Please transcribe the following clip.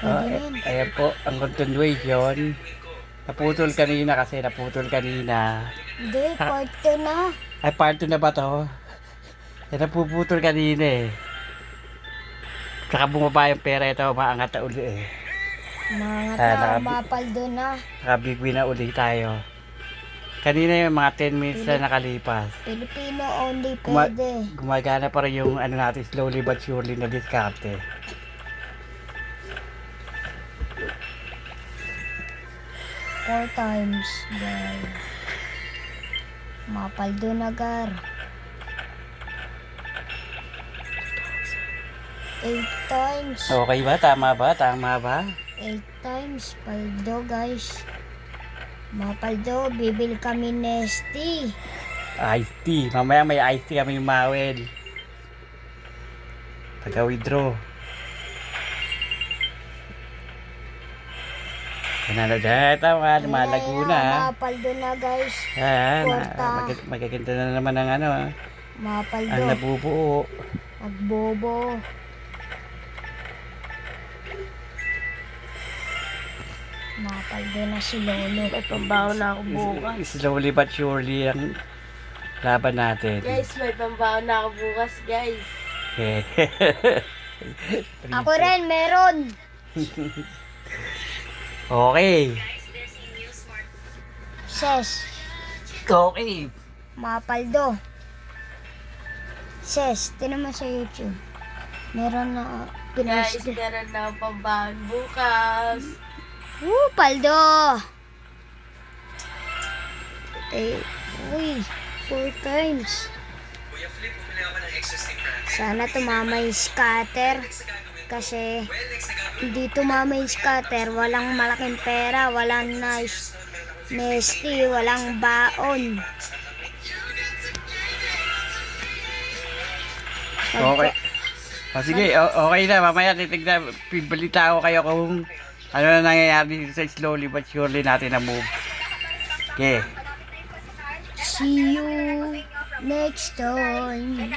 Oh, Pwede na yun. ayan po, ang continuation. Naputol kanina. Hindi, part 2 na. Ay, part 2 na ba to? Yan, napuputol kanina eh. Saka bumaba yung pera ito, maangat na uli eh. Mga Ah, tao, mapaldo na. Nakabigwi na uli tayo. Kanina yung mga 10 minutes na nakalipas. Filipino only Guma- pwede. Gumagana pa rin yung ano natin, slowly but surely na diskarte. Four times, guys. Mapaldo na, gar. 8 times. Okay ba? Tama ba? Tama ba? 8 times, paldo, guys. Mapaldo, bibili kami Nesty. Iced tea. Mamaya may iced tea kami mawel. Taga-withdraw. Ano dyan? Tama, malago na. Mapaldo na, guys. Ayan, Kwarta. magaganda na naman ang ano, ang Mapaldo. nabubuo. Magbobo. Mapaldo na si Lolo. May pambaon na ako bukas. Slowly but surely ang laban natin. Guys, may pambaon na ako bukas, guys. Okay. Ako rin, meron. Okay. Ses, Okay. mapaldo. Ses, tinan mo sa YouTube. Meron na Guys, pinost. meron na akong pambaon bukas. Paldo. Eh, uy, 4 times. Sana tumama yung scatter. Kasi hindi tumama yung scatter. Walang malaking pera. Walang nice nesty. Walang baon. Okay. O sige, okay na. Mamaya titignan. Pibalita ako kayo kung ano na nangyayari dito sa slowly but surely natin na move. Okay. See you next time.